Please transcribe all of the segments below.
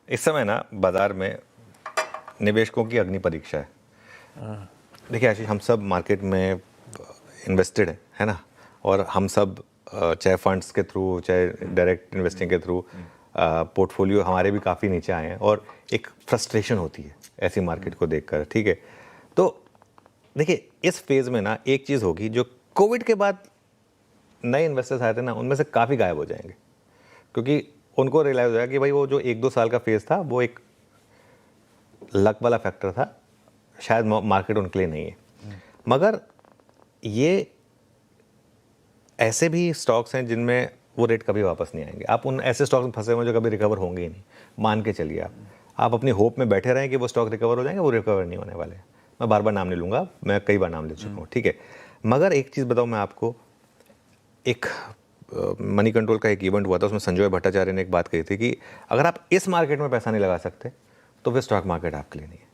इस समय ना बाजार में निवेशकों की अग्नि परीक्षा है। देखिए आशीष, हम सब मार्केट में इन्वेस्टेड है ना, और हम सब चाहे फंड्स के थ्रू चाहे डायरेक्ट इन्वेस्टिंग के थ्रू पोर्टफोलियो हमारे भी काफ़ी नीचे आए हैं, और एक फ्रस्ट्रेशन होती है ऐसी मार्केट को देखकर। ठीक है, तो देखिए इस फेज़ में ना एक चीज़ होगी, जो कोविड के बाद नए इन्वेस्टर्स आए थे ना, उनमें से काफ़ी गायब हो जाएंगे, क्योंकि उनको रियलाइज़ हो जाएगा कि भाई वो जो 1-2 साल का फेज़ था वो एक लक वाला फैक्टर था, शायद मार्केट उनके लिए नहीं है। मगर ये ऐसे भी स्टॉक्स हैं जिनमें वो रेट कभी वापस नहीं आएंगे। आप उन ऐसे स्टॉक्स में फंसे हुए जो कभी रिकवर होंगे ही नहीं, मान के चलिए। आप अपनी होप में बैठे रहें कि वो स्टॉक रिकवर हो जाएंगे, वो रिकवर नहीं होने वाले। मैं बार बार नाम नहीं लूँगा, मैं कई बार नाम ले चुका हूँ, ठीक है। मगर एक चीज़ बताऊँ मैं आपको, एक मनी कंट्रोल का एक इवेंट हुआ था, उसमें संजय भट्टाचार्य ने एक बात कही थी कि अगर आप इस मार्केट में पैसा नहीं लगा सकते तो फिर स्टॉक मार्केट आपके लिए नहीं है।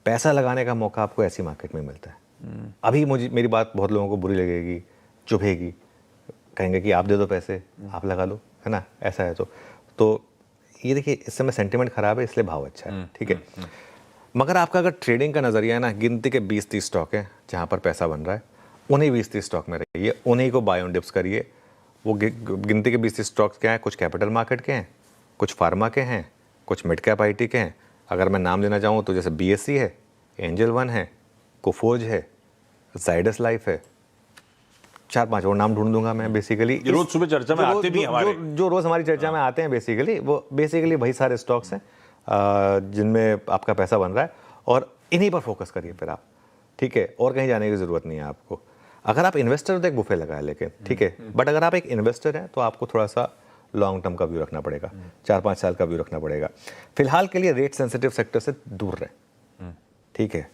पैसा लगाने का मौका आपको ऐसी मार्केट में मिलता है। अभी मेरी बात बहुत लोगों को बुरी लगेगी, चुभेगी, कहेंगे कि आप दे दो पैसे, आप लगा लो, है ना, ऐसा है। तो ये देखिए, इस समय सेंटिमेंट खराब है, इसलिए भाव अच्छा है, ठीक है। मगर आपका अगर ट्रेडिंग का नज़रिया है ना, गिनती के 20-30 स्टॉक है जहाँ पर पैसा बन रहा है, उन्हीं 20-30 स्टॉक में रहिए, उन्हीं को बाय ऑन डिप्स करिए। वो गिनती के 20-30 स्टॉक्स क्या हैं? कुछ कैपिटल मार्केट के हैं, कुछ फार्मा के हैं, कुछ मिड कैप आईटी के हैं। अगर मैं नाम लेना चाहूँ तो जैसे बीएससी है, एंजल वन है, कोफोर्ज है, जाइडस लाइफ है, 4-5 और नाम ढूंढ दूंगा मैं। बेसिकली रोज सुबह चर्चा में आते भी हमारे, जो रोज हमारी चर्चा में आते हैं, बेसिकली वो वही सारे स्टॉक्स हैं जिनमें आपका पैसा बन रहा है, और इन्हीं पर फोकस करिए फिर आप, ठीक है। और कहीं जाने की जरूरत नहीं है आपको। अगर आप इन्वेस्टर तो एक बुफे लगा है, लेकिन ठीक है, बट अगर आप एक इन्वेस्टर हैं तो आपको थोड़ा सा लॉन्ग टर्म का व्यू रखना पड़ेगा, 4-5 साल का व्यू रखना पड़ेगा। फिलहाल के लिए रेट सेंसिटिव सेक्टर से दूर रहें, ठीक है।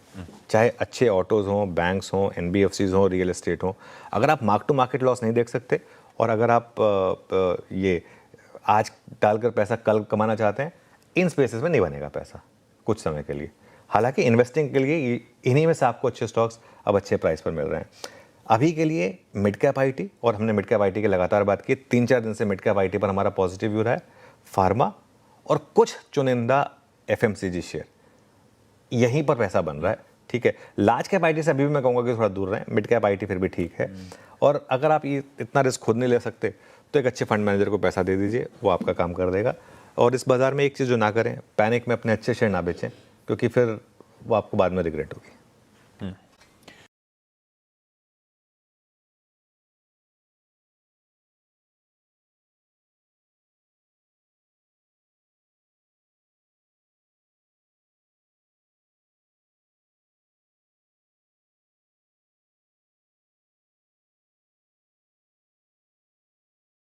चाहे अच्छे ऑटोज हों, बैंक्स हों, एनबीएफसीज हों, रियल एस्टेट हों। अगर आप मार्क टू मार्केट लॉस नहीं देख सकते, और अगर आप ये आज डालकर पैसा कल कमाना चाहते हैं, इन स्पेसेस में नहीं बनेगा पैसा कुछ समय के लिए। हालांकि इन्वेस्टिंग के लिए इन्हीं में से आपको अच्छे स्टॉक्स अब अच्छे प्राइस पर मिल रहे हैं। अभी के लिए मिड कैप आईटी, और हमने मिड कैप आईटी की लगातार बात की, 3-4 दिन से मिड कैप आईटी पर हमारा पॉजिटिव व्यू रहा है। फार्मा और कुछ चुनिंदा एफएमसीजी शेयर, यहीं पर पैसा बन रहा है, ठीक है। लार्ज कैप आईटी से अभी भी मैं कहूँगा कि थोड़ा दूर रहें, मिड कैप आईटी फिर भी ठीक है। और अगर आप ये इतना रिस्क खुद नहीं ले सकते तो एक अच्छे फंड मैनेजर को पैसा दे दीजिए, वो आपका काम कर देगा। और इस बाज़ार में एक चीज़ जो ना करें, पैनिक में अपने अच्छे शेयर ना बेचें, क्योंकि फिर वो आपको बाद में रिग्रेट होगी।